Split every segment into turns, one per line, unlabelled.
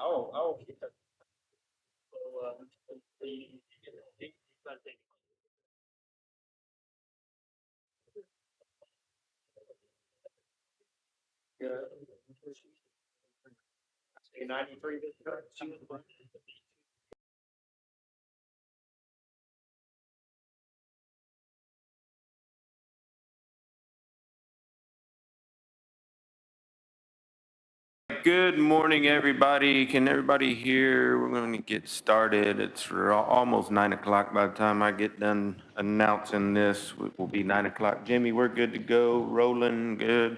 Oh, yeah. Say 93 this time. Good morning, everybody. Can everybody hear? We're going to get started. It's almost 9 o'clock. By the time I get done announcing this, it will be 9 o'clock. Jimmy, we're good to go. Rolling, good.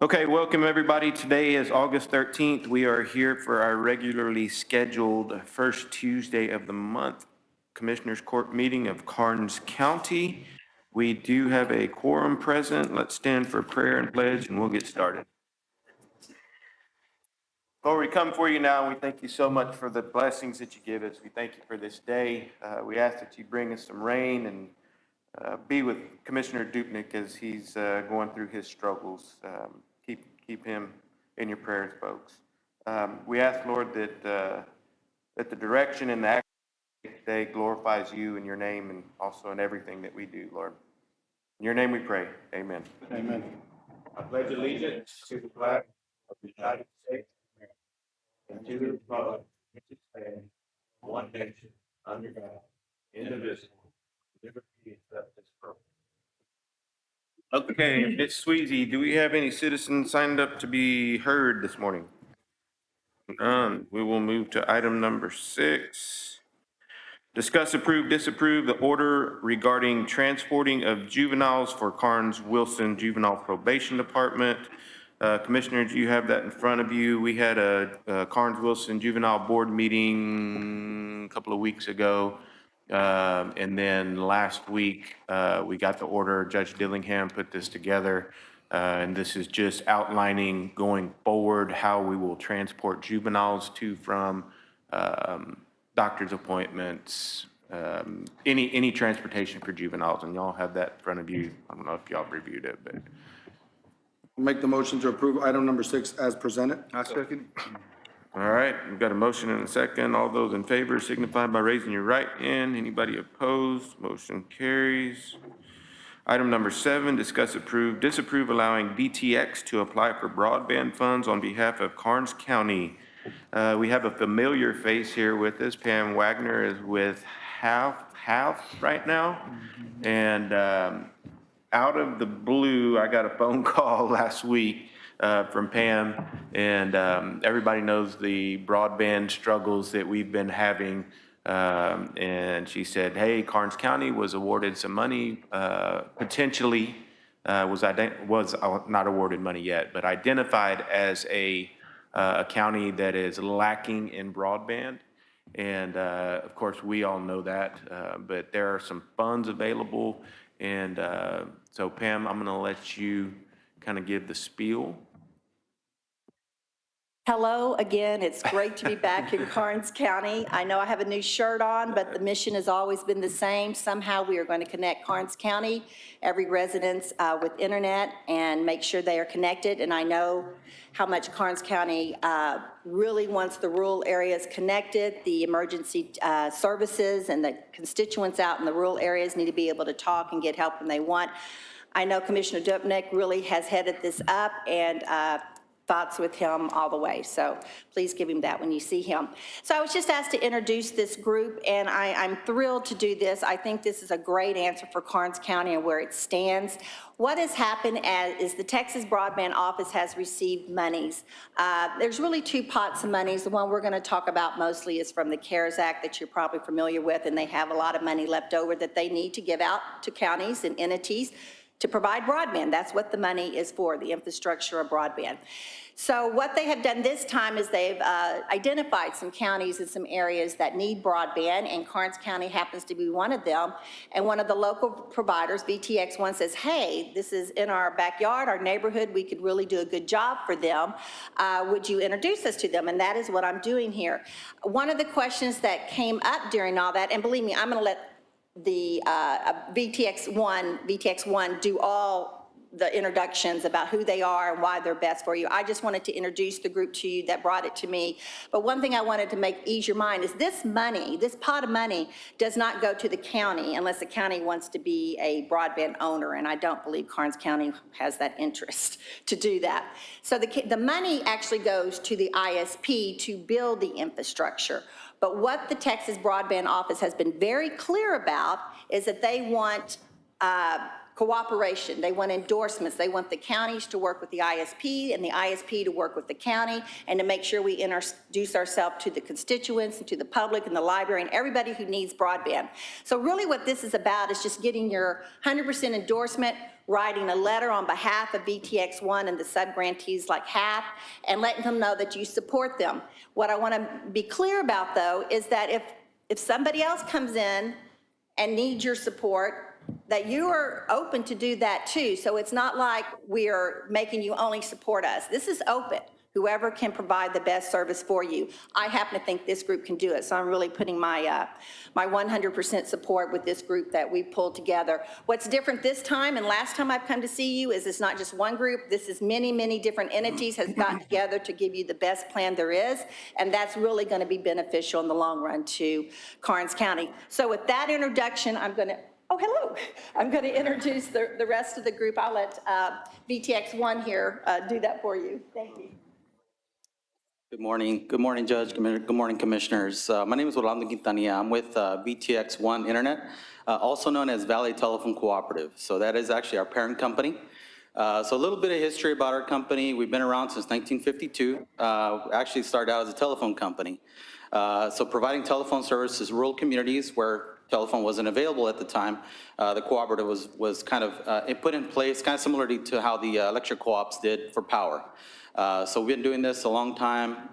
Okay, welcome, everybody. Today is August 13th. We are here for our regularly scheduled first Tuesday of the month Commissioners Court meeting of Karnes County. We do have a quorum present. Let's stand for prayer and pledge, and we'll get started. Lord, we come for you now. We thank you so much for the blessings that you give us. We thank you for this day. We ask that you bring us some rain and be with Commissioner Dupnick as he's going through his struggles. Keep him in your prayers, folks. We ask, Lord, that the direction and the action today glorifies you in your name and also in everything that we do, Lord. In your name we pray. Amen.
Amen.
I pledge allegiance to the flag of the United States and to the republic which stands one nation under God, indivisible, liberty and justice for all. Okay, Ms. Sweezy, do we have any citizens signed up to be heard this morning? None. We will move to item number 6. Discuss, approve, disapprove the order regarding transporting of juveniles for Karnes Wilson Juvenile Probation Department. Commissioners, you have that in front of you. We had a Karnes Wilson Juvenile Board meeting a couple of weeks ago. And then last week, we got the order. Judge Dillingham put this together. And this is just outlining going forward how we will transport juveniles to from doctor's appointments, any transportation for juveniles, and y'all have that in front of you. I don't know if y'all reviewed it, but.
Make the motion to approve item number 6 as presented.
I second.
All right, we've got a motion and a second. All those in favor signify by raising your right hand. Anybody opposed? Motion carries. Item number 7, discuss, approve, disapprove allowing BTX to apply for broadband funds on behalf of Karnes County. We have a familiar face here with us. Pam Wagner is with Half right now. And out of the blue, I got a phone call last week from Pam, and everybody knows the broadband struggles that we've been having. And she said, hey, Karnes County was awarded some money, potentially was not awarded money yet, but identified as a county that is lacking in broadband. And of course, we all know that, but there are some funds available. And so Pam, I'm gonna let you kind of give the spiel.
Hello again. It's great to be back in Karnes County. I know I have a new shirt on, but the mission has always been the same. Somehow we are going to connect Karnes County, every residence with internet, and make sure they are connected. And I know how much Karnes County really wants the rural areas connected. The emergency services and the constituents out in the rural areas need to be able to talk and get help when they want. I know Commissioner Dupnick really has headed this up, and thoughts with him all the way. So please give him that when you see him. So I was just asked to introduce this group, and I'm thrilled to do this. I think this is a great answer for Karnes County and where it stands. What has happened is the Texas Broadband Office has received monies. There's really 2 pots of monies. The one we're going to talk about mostly is from the CARES Act that you're probably familiar with, and they have a lot of money left over that they need to give out to counties and entities to provide broadband. That's what the money is for, the infrastructure of broadband. So what they have done this time is they've identified some counties and some areas that need broadband, and Karnes County happens to be one of them. And one of the local providers, BTX1, says, hey, this is in our backyard, our neighborhood, we could really do a good job for them. Would you introduce us to them? And that is what I'm doing here. One of the questions that came up during all that, and believe me, I'm gonna let the BTX1 do all the introductions about who they are and why they're best for you. I just wanted to introduce the group to you that brought it to me. But one thing I wanted to ease your mind is this money, this pot of money does not go to the county unless the county wants to be a broadband owner, and I don't believe Karnes County has that interest to do that. So the money actually goes to the ISP to build the infrastructure. But what the Texas Broadband Office has been very clear about is that they want cooperation. They want endorsements. They want the counties to work with the ISP and the ISP to work with the county and to make sure we introduce ourselves to the constituents and to the public and the library and everybody who needs broadband. So really what this is about is just getting your 100% endorsement, writing a letter on behalf of VTX1 and the subgrantees like HAP, and letting them know that you support them. What I want to be clear about, though, is that if somebody else comes in and needs your support, that you are open to do that too. So it's not like we're making you only support us. This is open. Whoever can provide the best service for you. I happen to think this group can do it, so I'm really putting my 100% support with this group that we pulled together. What's different this time and last time I've come to see you is it's not just one group. This is many, many different entities has gotten together to give you the best plan there is, and that's really going to be beneficial in the long run to Karnes County. So with that introduction, I'm going to introduce the rest of the group. I'll let VTX1 here do that for you. Thank you.
Good morning. Good morning, Judge. Good morning, Commissioners. My name is Orlando Quintanilla. I'm with VTX1 Internet, also known as Valley Telephone Cooperative. So that is actually our parent company. So a little bit of history about our company. We've been around since 1952. Actually started out as a telephone company. So providing telephone services to rural communities where telephone wasn't available at the time. The cooperative was kind of put in place, kind of similar to how the electric co-ops did for power. So we've been doing this a long time.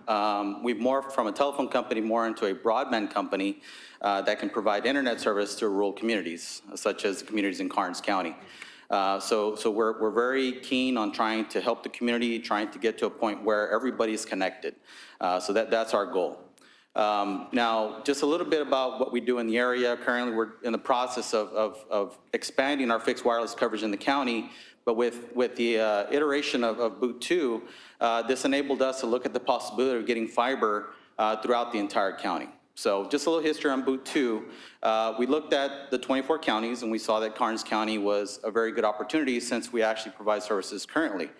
We've morphed from a telephone company more into a broadband company that can provide internet service to rural communities, such as communities in Karnes County. So we're very keen on trying to help the community, trying to get to a point where everybody's connected. So that's our goal. Now, just a little bit about what we do in the area. Currently, we're in the process of expanding our fixed wireless coverage in the county, but with the iteration of Boot 2, this enabled us to look at the possibility of getting fiber throughout the entire county. So just a little history on Boot 2. We looked at the 24 counties, and we saw that Karnes County was a very good opportunity since we actually provide services currently.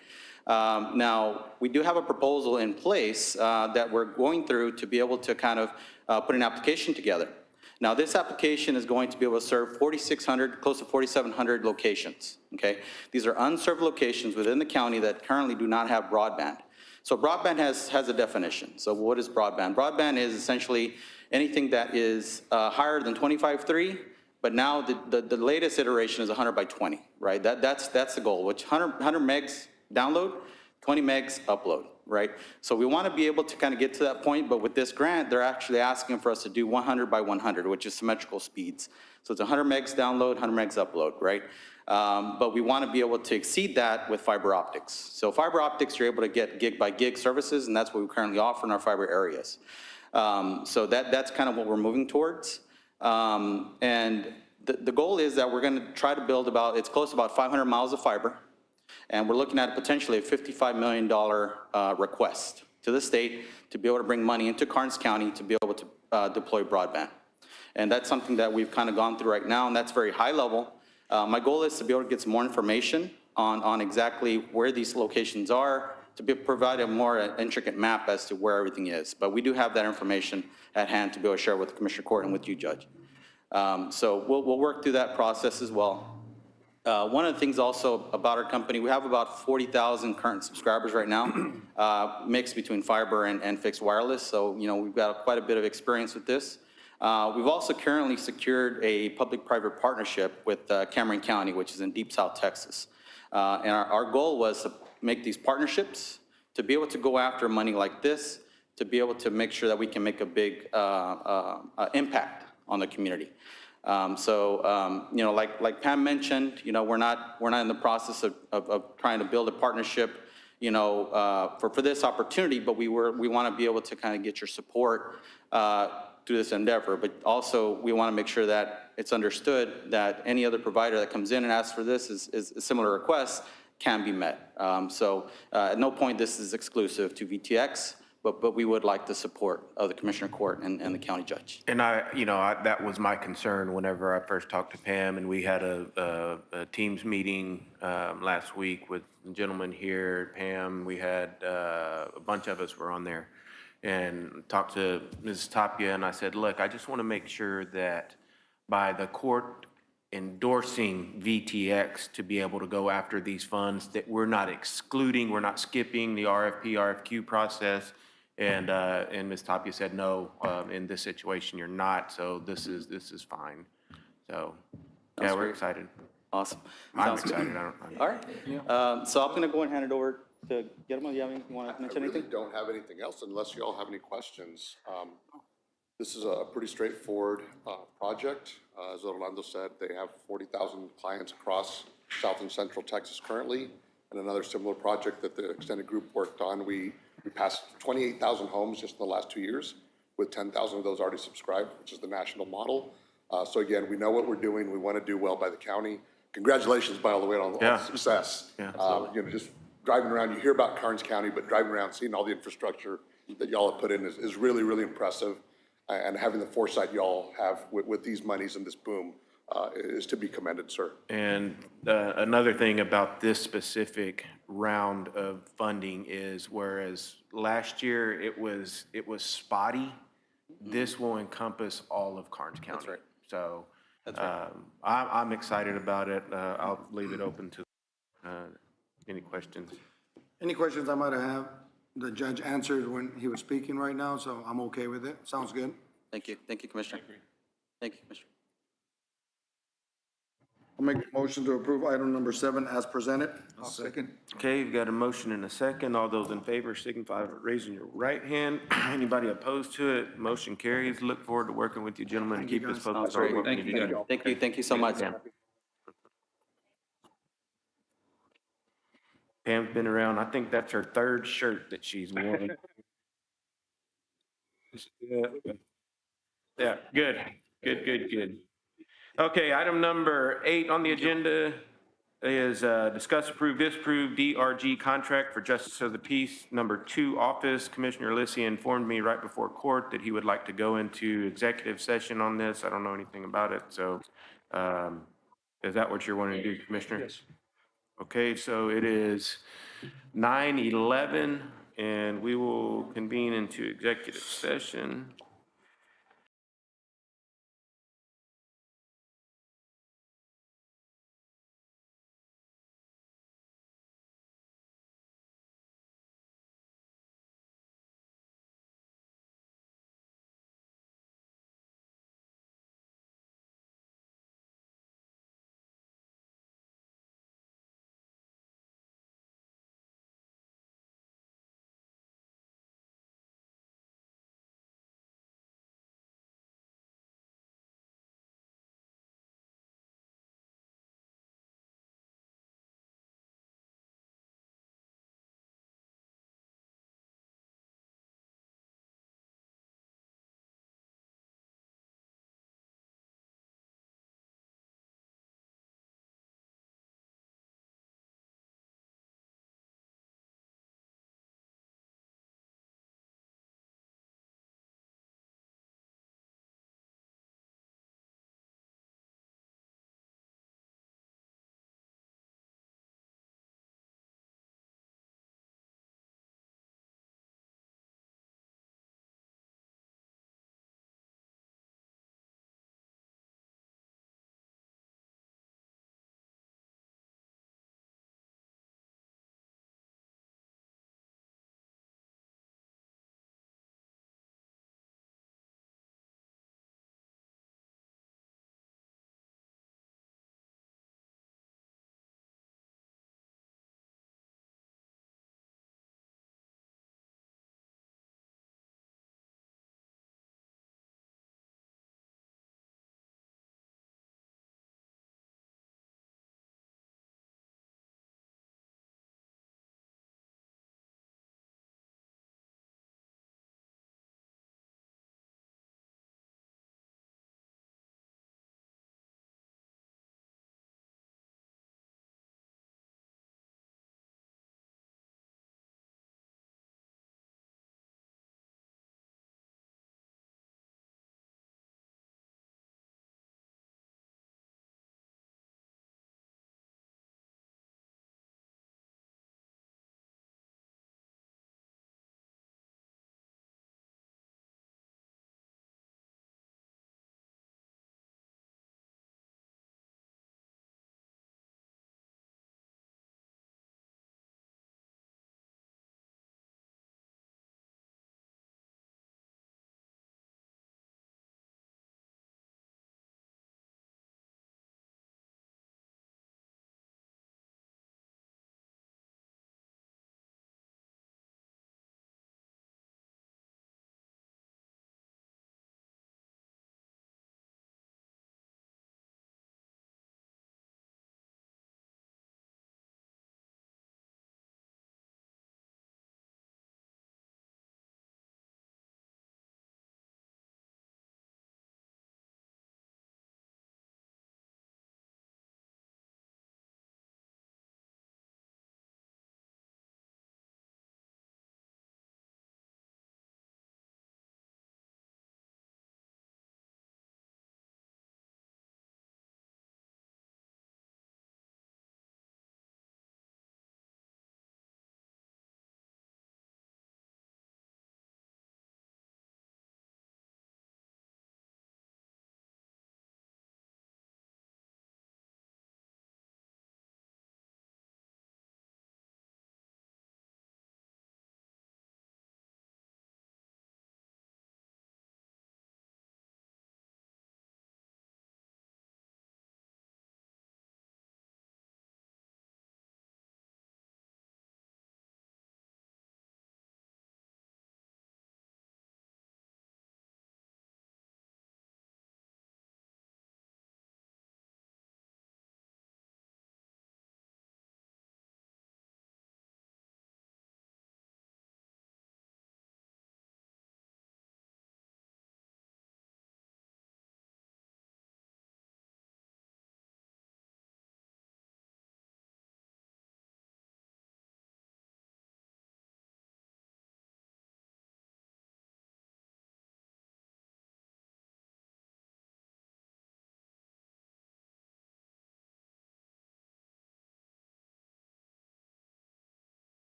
Now, we do have a proposal in place that we're going through to be able to kind of put an application together. Now, this application is going to be able to serve 4,600, close to 4,700 locations, okay? These are unserved locations within the county that currently do not have broadband. So broadband has a definition. So what is broadband? Broadband is essentially anything that is higher than 25.3, but now the latest iteration is 100 by 20, right? That's the goal, which 100 megs download, 20 megs upload, right? So we want to be able to kind of get to that point, but with this grant, they're actually asking for us to do 100 by 100, which is symmetrical speeds. So it's 100 megs download, 100 megs upload, right? But we want to be able to exceed that with fiber optics. So fiber optics, you're able to get gig by gig services, and that's what we currently offer in our fiber areas. So that's kind of what we're moving towards. And the goal is that we're going to try to build it's close to about 500 miles of fiber. And we're looking at potentially a $55 million request to the state to be able to bring money into Karnes County to be able to deploy broadband. And that's something that we've kind of gone through right now, and that's very high level. My goal is to be able to get some more information on exactly where these locations are, to provide a more intricate map as to where everything is. But we do have that information at hand to be able to share with Commissioner Court and with you, Judge. So we'll work through that process as well. One of the things also about our company, we have about 40,000 current subscribers right now, mixed between fiber and fixed wireless. So, you know, we've got quite a bit of experience with this. We've also currently secured a public-private partnership with Cameron County, which is in Deep South Texas. And our goal was to make these partnerships, to be able to go after money like this, to be able to make sure that we can make a big impact on the community. You know, like Pam mentioned, you know, we're not in the process of trying to build a partnership, you know, for this opportunity, but we want to be able to kind of get your support through this endeavor. But also, we want to make sure that it's understood that any other provider that comes in and asks for this is a similar request, can be met. So at no point this is exclusive to VTX, but we would like the support of the Commissioner Court and the county judge.
And that was my concern whenever I first talked to Pam, and we had a Teams meeting last week with the gentleman here, Pam. We had, a bunch of us were on there, and talked to Mrs. Tapia, and I said, look, I just want to make sure that by the court endorsing VTX to be able to go after these funds, that we're not excluding, we're not skipping the RFP, RFQ process. And Ms. Tapia said, no, in this situation, you're not, so this is fine. So, yeah,
Sounds
we're
great.
excited.
Awesome.
I'm
Sounds good.
excited,
All right. So I'm going to go and hand it over to Guillermo. You want to mention
I really
anything?
don't have anything else unless you all have any questions. This is a pretty straightforward project. As Orlando said, they have 40,000 clients across South and Central Texas currently, and another similar project that the extended group worked on. We passed 28,000 homes just in the last 2 years, with 10,000 of those already subscribed, which is the national model. So again, we know what we're doing. We want to do well by the county. Congratulations, by the way, on
Yeah.
the success.
Yeah,
Just driving around, you hear about Karnes County, but driving around, seeing all the infrastructure that y'all have put in is really, really impressive. And having the foresight y'all have with these monies and this boom is to be commended, sir.
And another thing about this specific round of funding is, whereas last year it was spotty, this will encompass all of Karnes County.
That's right.
So
That's right.
I'm excited about it. I'll leave it open to any questions.
Any questions I might have, the judge answered when he was speaking right now, so I'm okay with it. Sounds good.
Thank you. Thank you, Commissioner. Thank you, Commissioner.
I'll make the motion to approve item number 7 as presented.
I'll second.
Okay, you've got a motion and a second. All those in favor signify by raising your right hand. Anybody opposed to it? Motion carries. Look forward to working with you gentlemen and keep us
Sounds
focused on
great.
what we need to do.
Thank you. Thank you so much.
Pam's been around, I think that's her third shirt that she's worn. Yeah, good. Okay, item number 8 on the agenda is discuss, approve, disapprove DRG contract for Justice of the Peace Number 2 Office. Commissioner Lissia informed me right before court that he would like to go into executive session on this. I don't know anything about it, so is that what you're wanting to do, Commissioner? Yes. Okay, so it is 9:11, and we will convene into executive session.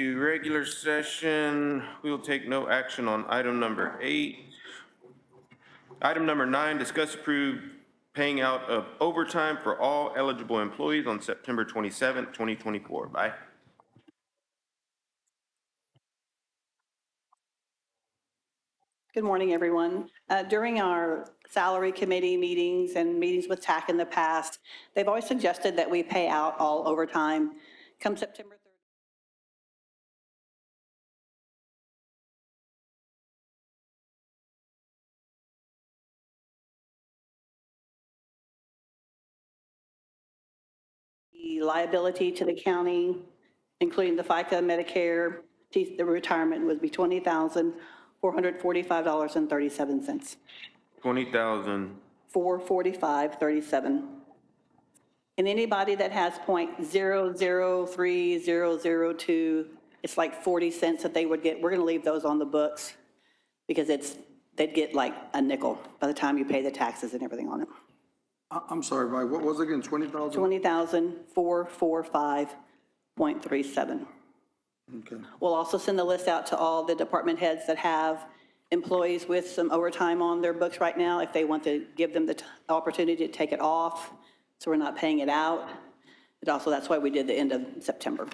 to regular session. We will take no action on item number 8. Item number 9, discuss approve paying out of overtime for all eligible employees on September 27th, 2024. Bye.
Good morning, everyone. During our salary committee meetings and meetings with TAC in the past, they've always suggested that we pay out all overtime come September 30th. The liability to the county, including the FICA, Medicare, the retirement would be $20,445.37.
20,000.
445.37. And anybody that has .003002, it's like 40 cents that they would get, we're going to leave those on the books because they'd get like a nickel by the time you pay the taxes and everything on it.
I'm sorry, Vi, what was it again, 20,000?
20,445.37.
Okay.
We'll also send the list out to all the department heads that have employees with some overtime on their books right now, if they want to give them the opportunity to take it off, so we're not paying it out. But also, that's why we did the end of September.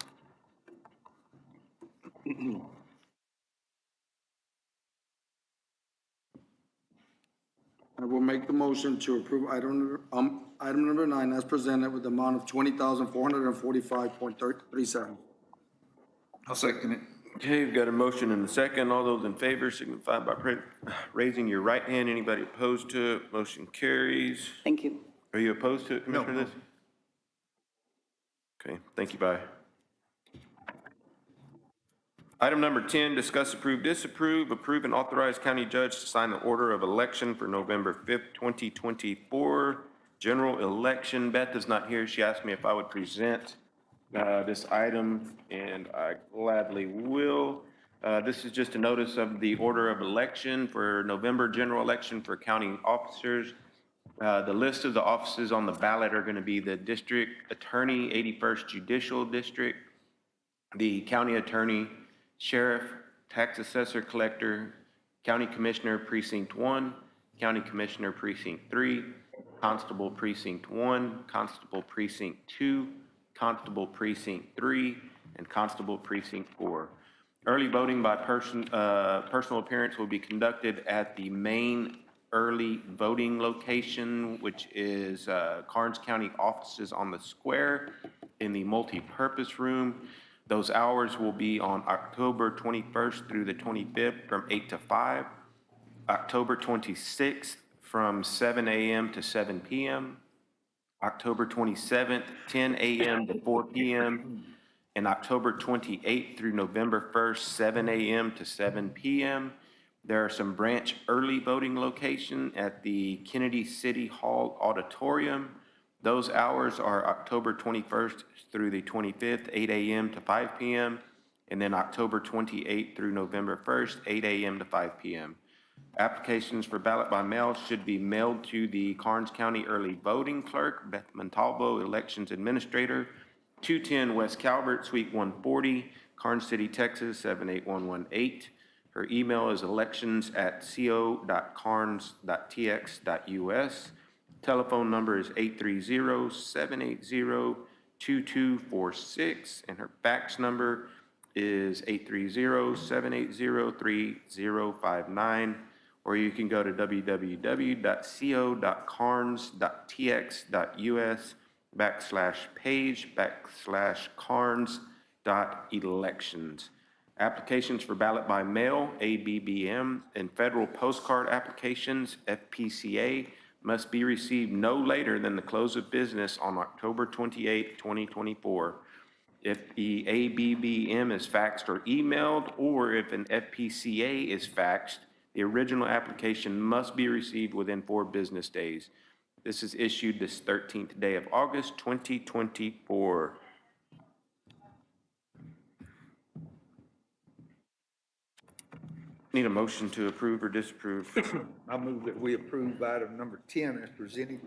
I will make the motion to approve item number 9 as presented with the amount of 20,445.37.
I'll second it.
Okay, we've got a motion and a second. All those in favor signify by raising your right hand. Anybody opposed to it? Motion carries.
Thank you.
Are you opposed to it, Commissioner
No.
Liss? Okay, thank you, bye. Item number 10, discuss, approve, disapprove, approve and authorize county judge to sign the order of election for November 5th, 2024. General election. Beth is not here. She asked me if I would present this item, and I gladly will. This is just a notice of the order of election for November general election for county officers. The list of the offices on the ballot are going to be the district attorney, 81st Judicial District, the county attorney, sheriff, tax assessor, collector, county commissioner, precinct 1, county commissioner, precinct 3, constable, precinct 1, constable, precinct 2, constable, precinct 3, and constable, precinct 4. Early voting by personal appearance will be conducted at the main early voting location, which is Karnes County offices on the square in the multi-purpose room. Those hours will be on October 21st through the 25th from 8 to 5, October 26th from 7 a.m. to 7 p.m., October 27th, 10 a.m. to 4 p.m., and October 28th through November 1st, 7 a.m. to 7 p.m. There are some branch early voting location at the Kennedy City Hall Auditorium. Those hours are October 21st through the 25th, 8 a.m. to 5 p.m., and then October 28th through November 1st, 8 a.m. to 5 p.m. Applications for ballot by mail should be mailed to the Karnes County Early Voting Clerk, Beth Montalvo, Elections Administrator, 210 West Calvert, Suite 140, Karnes City, Texas, 78118. Her email is elections@co.karnes.tx.us. Telephone number is 830-780-2246, and her fax number is 830-780-3059, or you can go to www.co.karnes.tx.us/page/karnes.elections. Applications for ballot by mail, ABBM, and federal postcard applications, FPCA, must be received no later than the close of business on October 28, 2024. If the ABBM is faxed or emailed, or if an FPCA is faxed, the original application must be received within 4 business days. This is issued this 13th day of August, 2024. Need a motion to approve or disapprove.
I move that we approve item number 10 as presented.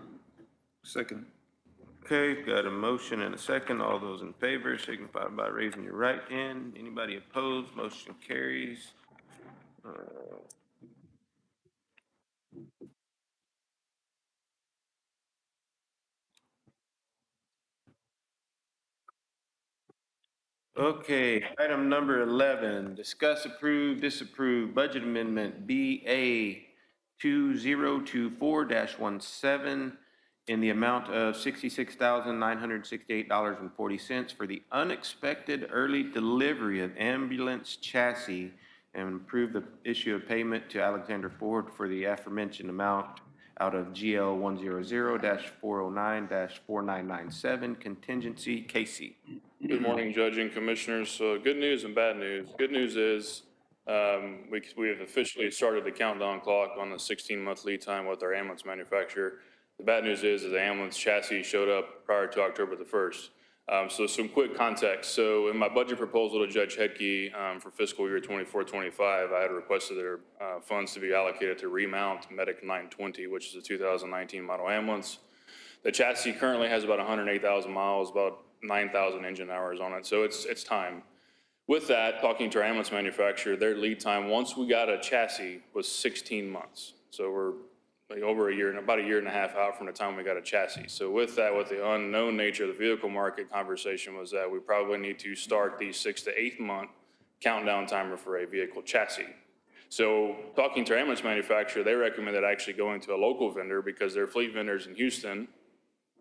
Second.
Okay, got a motion and a second. All those in favor signify by raising your right hand. Anybody opposed? Motion carries. Okay, item number 11, discuss, approve, disapprove budget amendment BA 2024-17 in the amount of $66,968.40 for the unexpected early delivery of ambulance chassis and approve the issue of payment to Alexander Ford for the aforementioned amount out of GL 100-409-4997 contingency Casey.
Good morning, Judge and Commissioners. So good news and bad news. Good news is we have officially started the countdown clock on the 16-month lead time with our ambulance manufacturer. The bad news is the ambulance chassis showed up prior to October the 1st. So some quick context. So in my budget proposal to Judge Hedke for fiscal year 24-25, I had requested their funds to be allocated to remount Medic 920, which is a 2019 model ambulance. The chassis currently has about 108,000 miles, about 9,000 engine hours on it, so it's time. With that, talking to our ambulance manufacturer, their lead time, once we got a chassis, was 16 months. So we're like over a year, about a year and a half out from the time we got a chassis. So with that, with the unknown nature of the vehicle market, conversation was that we probably need to start the 6 to 8 month countdown timer for a vehicle chassis. So talking to our ambulance manufacturer, they recommended actually going to a local vendor because their fleet vendors in Houston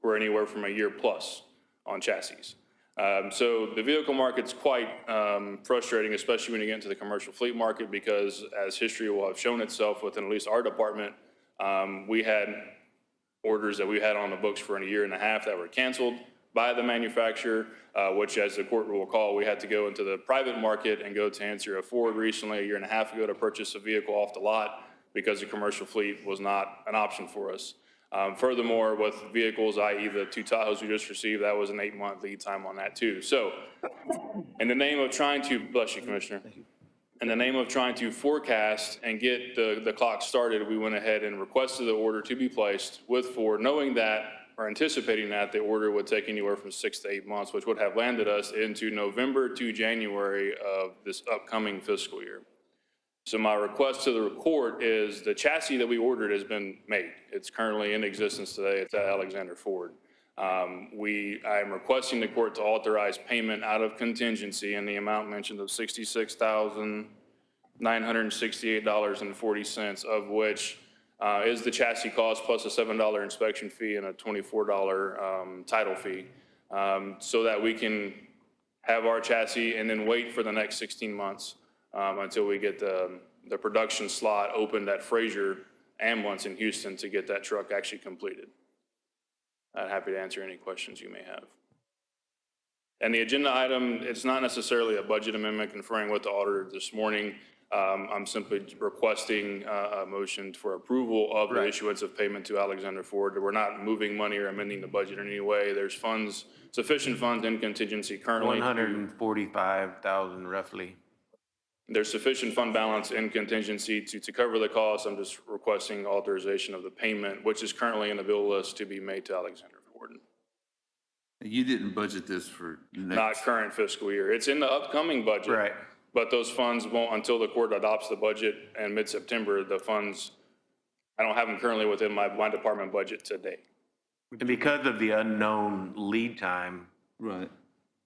were anywhere from a year plus on chassis. So the vehicle market's quite frustrating, especially when you get into the commercial fleet market, because as history will have shown itself within at least our department, we had orders that we had on the books for a year and a half that were canceled by the manufacturer, which, as the court will recall, we had to go into the private market and go to answer a Ford recently, a year and a half ago, to purchase a vehicle off the lot because the commercial fleet was not an option for us. Furthermore, with vehicles, i.e. the 2 Tahoes we just received, that was an 8-month lead time on that too. So in the name of trying to, bless you, Commissioner, in the name of trying to forecast and get the clock started, we went ahead and requested the order to be placed with Ford, knowing that, or anticipating that, the order would take anywhere from 6 to 8 months, which would have landed us into November to January of this upcoming fiscal year. So my request to the court is the chassis that we ordered has been made. It's currently in existence today. It's at Alexander Ford. I am requesting the court to authorize payment out of contingency in the amount mentioned of $66,968.40, of which is the chassis cost plus a $7 inspection fee and a $24 title fee, so that we can have our chassis and then wait for the next 16 months until we get the production slot opened at Frazier Ambulance in Houston to get that truck actually completed. I'm happy to answer any questions you may have. And the agenda item, it's not necessarily a budget amendment conferring with the auditor this morning. I'm simply requesting a motion for approval of the issuance of payment to Alexander Ford. We're not moving money or amending the budget in any way. There's funds, sufficient funds in contingency currently.
145,000 roughly.
There's sufficient fund balance in contingency to cover the costs. I'm just requesting authorization of the payment, which is currently in the bill list to be made to Alexander Ford.
You didn't budget this for next?
Not current fiscal year. It's in the upcoming budget.
Right.
But those funds won't, until the court adopts the budget in mid-September, the funds, I don't have them currently within my department budget today.
And because of the unknown lead time,
Right.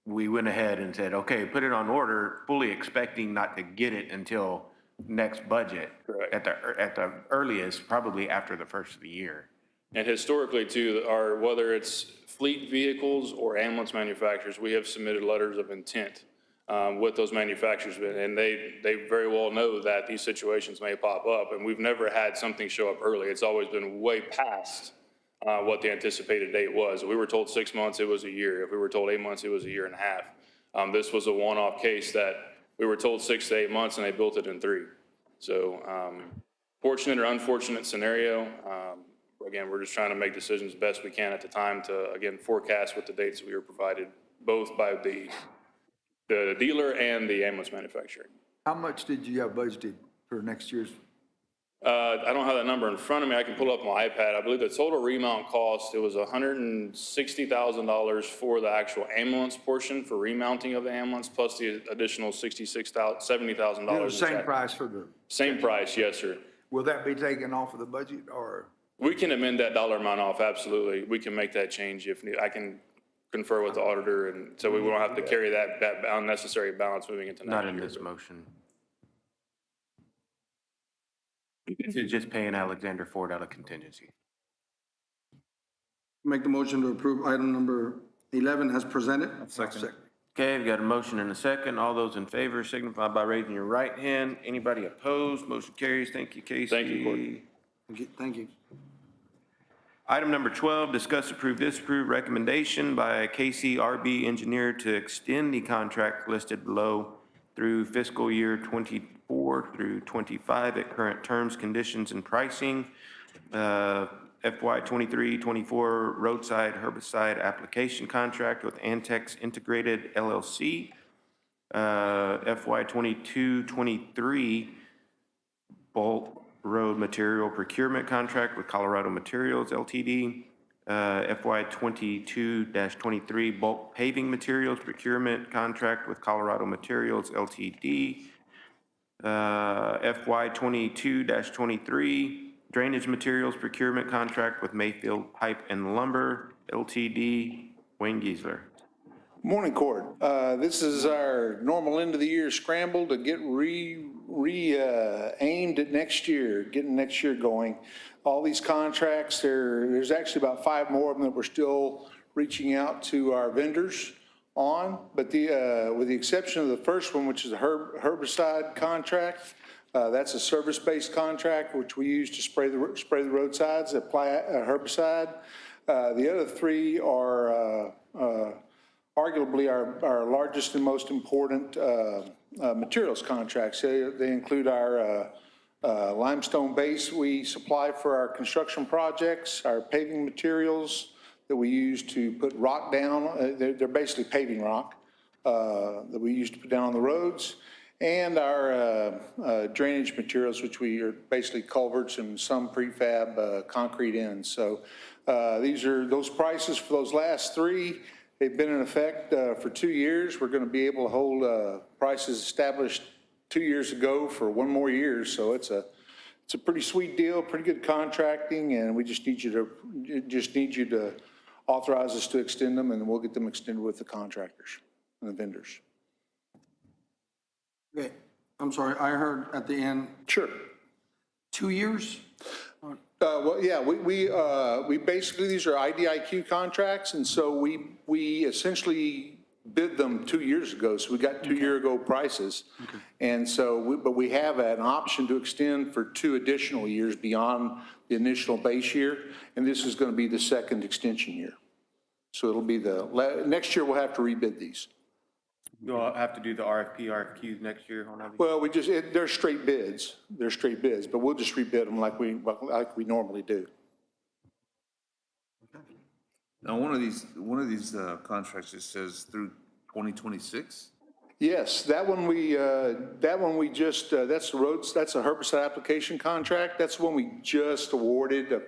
we went ahead and said, okay, put it on order, fully expecting not to get it until next budget.
Correct.
At the earliest, probably after the first of the year.
And historically too, whether it's fleet vehicles or ambulance manufacturers, we have submitted letters of intent with those manufacturers, and they very well know that these situations may pop up, and we've never had something show up early. It's always been way past what the anticipated date was. If we were told 6 months, it was a year. If we were told 8 months, it was a year and a half. This was a one-off case that we were told 6 to 8 months, and they built it in 3. So fortunate or unfortunate scenario. Again, we're just trying to make decisions best we can at the time to, again, forecast with the dates that we were provided, both by the dealer and the ambulance manufacturer.
How much did you have budgeted for next year's?
I don't have that number in front of me. I can pull up my iPad. I believe the total remount cost, it was $160,000 for the actual ambulance portion for remounting of the ambulance, plus the additional $70,000.
Same price for the,
Same price, yes, sir.
will that be taken off of the budget or?
We can amend that dollar amount off, absolutely. We can make that change if need. I can confer with the auditor, and so we won't have to carry that unnecessary balance moving into next
Not
year.
in this motion. It's just paying Alexander Ford out of contingency.
Make the motion to approve item number 11 as presented.
Second.
Okay, we've got a motion and a second. All those in favor signify by raising your right hand. Anybody opposed? Motion carries. Thank you, Casey.
Thank you, Courtney.
Thank you.
Item number 12, discuss, approve, disapprove recommendation by KCRB Engineer to extend the contract listed below through fiscal year 24 through 25 at current terms, conditions, and pricing. FY 23-24 roadside herbicide application contract with Antex Integrated LLC. FY 22-23 bulk road material procurement contract with Colorado Materials LTD. FY 22-23 bulk paving materials procurement contract with Colorado Materials LTD. FY 22-23 drainage materials procurement contract with Mayfield Pipe and Lumber LTD. Wayne Giesler.
Morning, Court. This is our normal end of the year scramble to get aimed at next year, getting next year going. All these contracts, there's actually about 5 more of them that we're still reaching out to our vendors on, but with the exception of the first one, which is a herbicide contract, that's a service-based contract, which we use to spray the roadsides, apply a herbicide. The other 3 are arguably our largest and most important materials contracts. They include our limestone base we supply for our construction projects, our paving materials that we use to put rock down. They're basically paving rock that we use to put down on the roads, and our drainage materials, which we are basically culverts and some prefab concrete ends. So these are those prices for those last 3. They've been in effect for 2 years. We're going to be able to hold prices established 2 years ago for 1 more year. So it's a pretty sweet deal, pretty good contracting, and we just need you to authorize us to extend them, and we'll get them extended with the contractors and the vendors.
Okay, I'm sorry, I heard at the end.
Sure.
2 years?
Well, yeah, we basically, these are IDIQ contracts, and so we essentially bid them 2 years ago, so we got 2-year-ago prices. Okay. And so, but we have an option to extend for 2 additional years beyond the initial base year, and this is going to be the 2nd extension year. So it'll be next year we'll have to rebid these.
You'll have to do the RFQs next year on everything?
Well, they're straight bids. They're straight bids, but we'll just rebid them like we normally do.
Now, one of these contracts just says through 2026?
Yes, that one we just, that's the roads, that's a herbicide application contract. That's one we just awarded a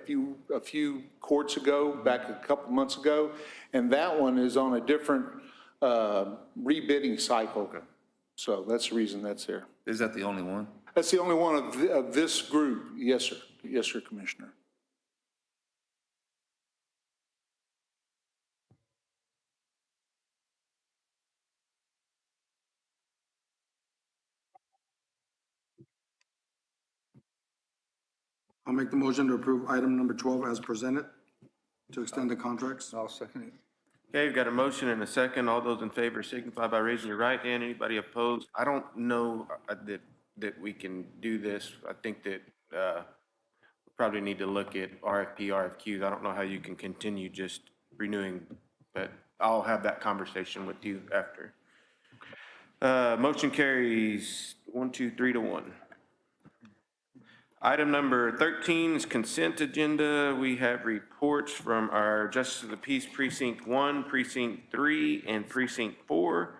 few courts ago, back a couple months ago. And that one is on a different rebidding cycle. Okay. So that's the reason that's there.
Is that the only one?
That's the only one of this group. Yes, sir. Yes, sir, Commissioner.
I'll make the motion to approve item number 12 as presented to extend the contracts.
I'll second it.
Okay, we've got a motion and a second. All those in favor signify by raising your right hand. Anybody opposed? I don't know that we can do this. I think that we probably need to look at RFQs. I don't know how you can continue just renewing, but I'll have that conversation with you after. Motion carries 1, 2, 3 to 1. Item number 13 is consent agenda. We have reports from our Justice of the Peace Precinct 1, Precinct 3, and Precinct 4,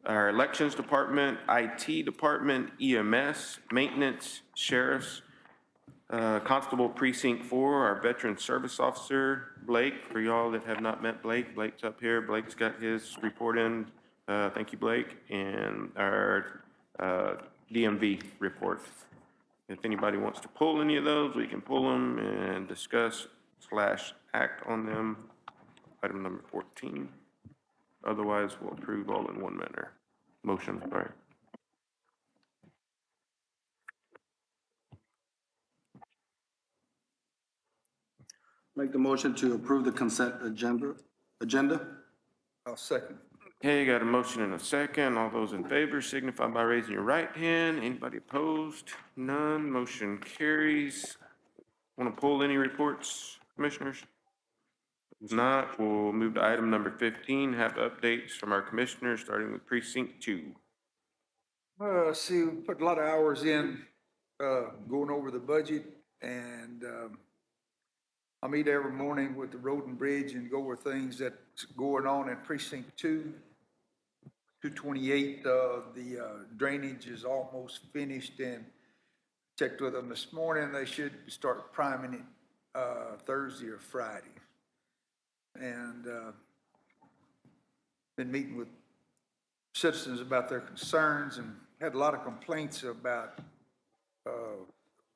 our Elections Department, IT Department, EMS, Maintenance, Sheriffs, Constable Precinct 4, our Veteran Service Officer, Blake. For y'all that have not met Blake, Blake's up here. Blake's got his report in. Thank you, Blake. And our DMV report. If anybody wants to pull any of those, we can pull them and discuss/act on them. Item number 14. Otherwise, we'll approve all in one manner. Motion, sorry.
Make the motion to approve the consent agenda?
I'll second.
Okay, got a motion and a second. All those in favor signify by raising your right hand. Anybody opposed? None. Motion carries. Want to pull any reports, commissioners? If not, we'll move to item number 15, have updates from our commissioners, starting with Precinct 2.
See, we put a lot of hours in, going over the budget, and, I meet every morning with the road and bridge and go over things that's going on in precinct 228. The drainage is almost finished, and checked with them this morning. They should start priming it, Thursday or Friday. And, been meeting with citizens about their concerns and had a lot of complaints about,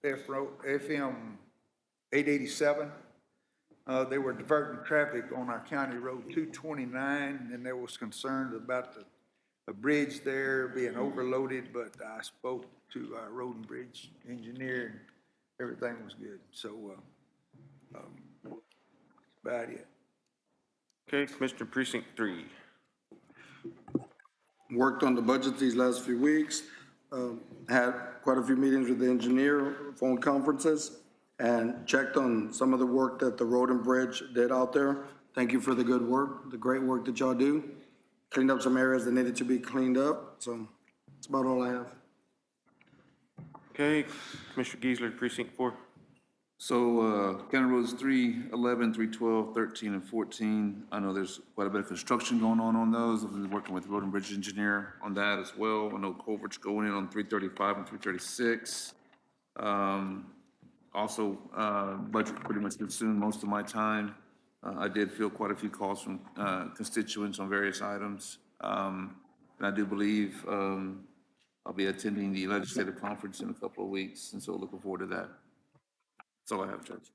FM 887. They were diverting traffic on our county road 229, and there was concerns about the bridge there being overloaded, but I spoke to our road and bridge engineer, and everything was good. So, that's about it.
Okay, Commissioner Precinct 3.
Worked on the budget these last few weeks, had quite a few meetings with the engineer, phone conferences, and checked on some of the work that the road and bridge did out there. Thank you for the good work, the great work that y'all do. Cleaned up some areas that needed to be cleaned up, so that's about all I have.
Okay, Commissioner Geisler, Precinct 4.
So, County Roads 3, 11, 3, 12, 13, and 14. I know there's quite a bit of construction going on those. I've been working with the road and bridge engineer on that as well. I know culverts going in on 335 and 336. Also, budget pretty much consumed most of my time. I did field quite a few calls from constituents on various items. And I do believe I'll be attending the legislative conference in a couple of weeks, and so looking forward to that. That's all I have, Judge.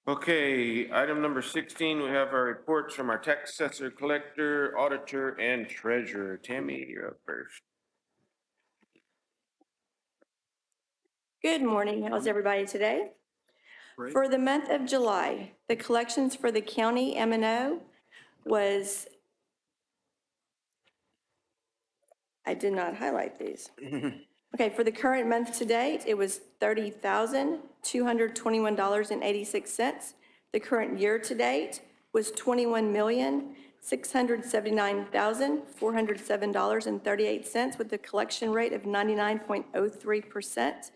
Okay, item number 16, we have our reports from our tax assessor, collector, auditor, and treasurer. Tammy, you're up first.
Good morning. How's everybody today?
Great.
For the month of July, the collections for the county M&O was, I did not highlight these. Okay, for the current month to date, it was $30,221.86. The current year to date was $21,679,407.38 with a collection rate of 99.03%.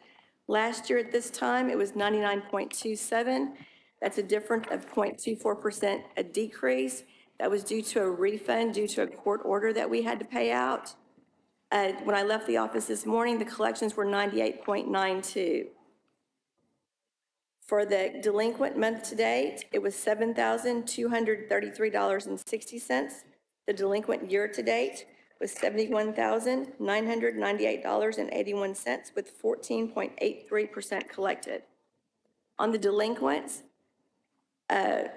Last year at this time, it was 99.27. That's a difference of 0.24%, a decrease. That was due to a refund due to a court order that we had to pay out. When I left the office this morning, the collections were 98.92. For the delinquent month to date, it was $7,233.60. The delinquent year to date was $71,998.81 with 14.83% collected. On the delinquents, the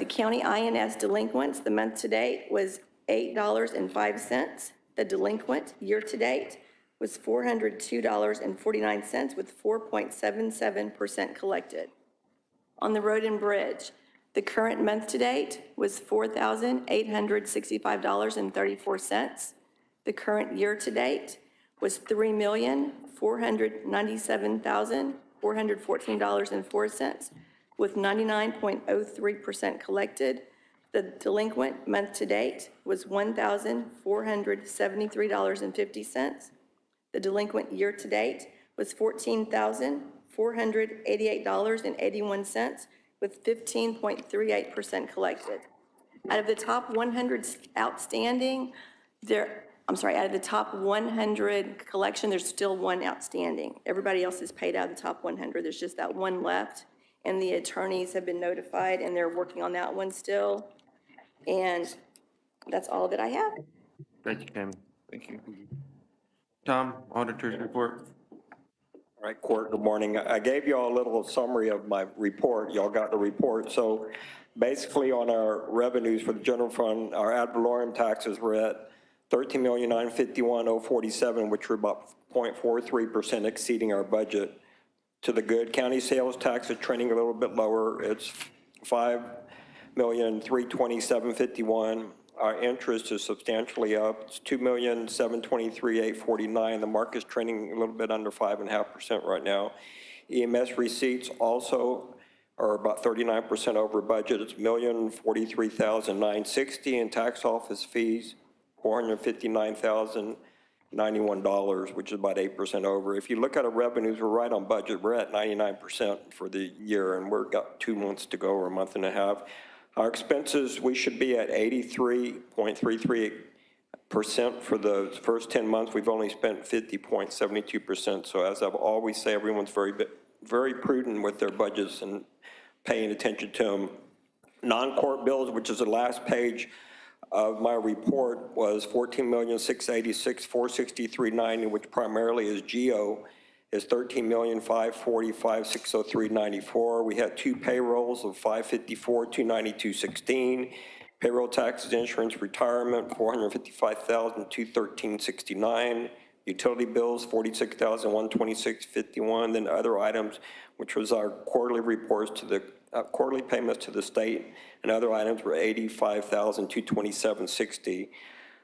county INS delinquents, the month to date was $8.05. The delinquent year to date was $402.49 with 4.77% collected. On the road and bridge, the current month to date was $4,865.34. The current year to date was $3,497,414.04 with 99.03% collected. The delinquent month to date was $1,473.50. The delinquent year to date was $14,488.81 with 15.38% collected. Out of the top 100 outstanding, I'm sorry, out of the top 100 collection, there's still one outstanding. Everybody else is paid out of the top 100. There's just that one left. And the attorneys have been notified, and they're working on that one still. And that's all that I have.
Thank you, Tammy. Thank you. Tom, auditor's report.
All right, Court, good morning. I gave you all a little summary of my report. Y'all got the report. So basically on our revenues for the general fund, our ad valorem taxes were at $13,951,047, which were about 0.43% exceeding our budget. To the good, county sales tax is trending a little bit lower. It's $5,327,51. Our interest is substantially up. It's $2,723,849. The market's trending a little bit under 5.5% right now. EMS receipts also are about 39% over budget. It's $1,043,960, and tax office fees, $459,091, which is about 8% over. If you look at our revenues, we're right on budget. We're at 99% for the year, and we've got 2 months to go, or a month and a half. Our expenses, we should be at 83.33% for the first 10 months. We've only spent 50.72%. So as I've always say, everyone's very prudent with their budgets and paying attention to them. Non-court bills, which is the last page of my report, was $14,686,463.90, which primarily is GEO, is $13,545,603.94. We had 2 payrolls of $554,292.16. Payroll taxes, insurance, retirement, $455,213.69. Utility bills, $46,126.51. Then other items, which was our quarterly reports to the quarterly payments to the state, and other items were $85,227.60.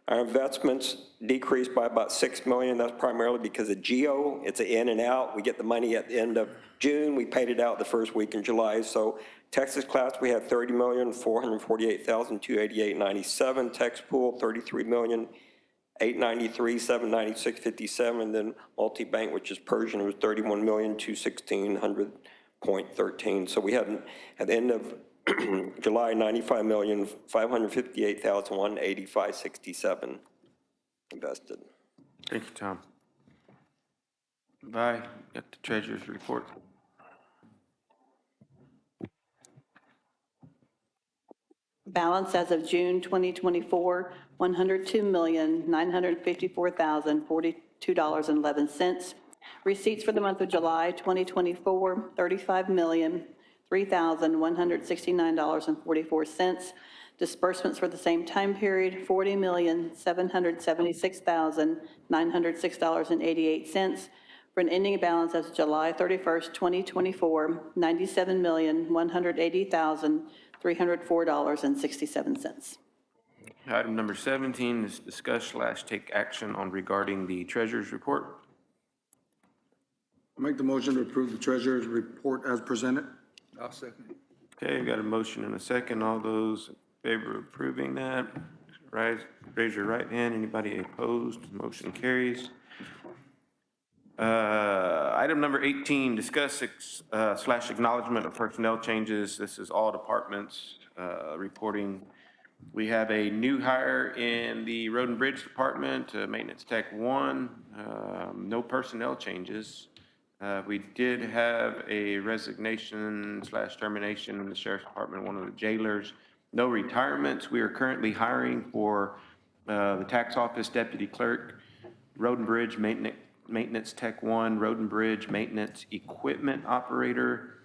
Our investments decreased by about $6 million. That's primarily because of GEO. It's an in and out. We get the money at the end of June. We paid it out the first week in July. So Texas class, we had $30,448,288.97. Tex pool, $33,893,796.57. Then multi-bank, which is Persian, was $31,216,100.13. So we had at the end of July, $95,558,185.67 invested.
Thank you, Tom. Bye. Got the treasurer's report.
Balance as of June 2024, $102,954,042.11. Receipts for the month of July 2024, $35,003,169.44. Disbursements for the same time period, $40,776,906.88. For an ending balance as of July 31st, 2024, $97,180,304.67.
Item number 17 is discuss/take action on regarding the treasurer's report.
I'll make the motion to approve the treasurer's report as presented.
I'll second it.
Okay, we got a motion and a second. All those in favor of approving that, raise your right hand. Anybody opposed? Motion carries. Item number 18, discuss/acknowledgement of personnel changes. This is all departments reporting. We have a new hire in the Road and Bridge Department, Maintenance Tech 1. No personnel changes. We did have a resignation/termination in the Sheriff's Department, one of the jailers. No retirements. We are currently hiring for the Tax Office Deputy Clerk, Road and Bridge Maintenance Tech 1, Road and Bridge Maintenance Equipment Operator.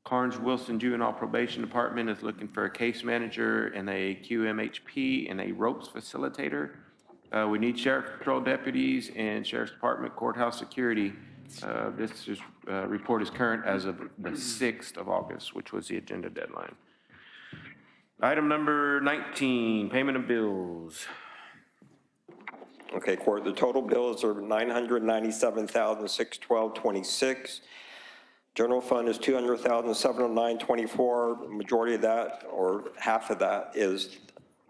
Karnes Wilson Juvenile Probation Department is looking for a case manager and a QMHP and a ropes facilitator. We need Sheriff Patrol deputies and Sheriff's Department courthouse security. This report is current as of the 6th of August, which was the agenda deadline. Item number 19, payment of bills.
Okay, Court, the total bills are $997,612.26. General fund is $200,709.24. Majority of that, or half of that is,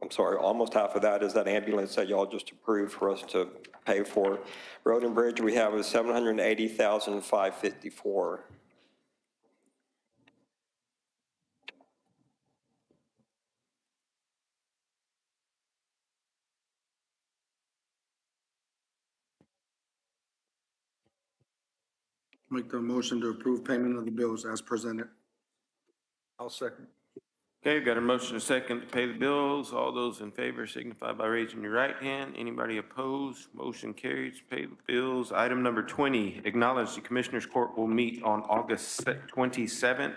I'm sorry, almost half of that is that ambulance that y'all just approved for us to pay for. Road and Bridge we have is $780,554.
Make the motion to approve payment of the bills as presented.
I'll second.
Okay, got a motion, a second to pay the bills. All those in favor signify by raising your right hand. Anybody opposed? Motion carries, pay the bills. Item number 20, acknowledge the Commissioners Court will meet on August 27th,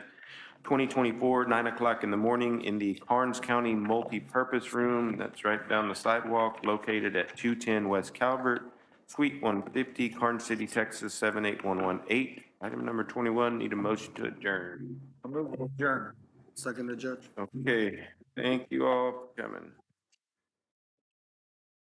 2024, 9 o'clock in the morning in the Karnes County Multipurpose Room. That's right down the sidewalk, located at 210 West Calvert, Suite 150, Karnes City, Texas, 78118. Item number 21, need a motion to adjourn.
I move to adjourn.
Second, the judge.
Okay, thank you all for coming.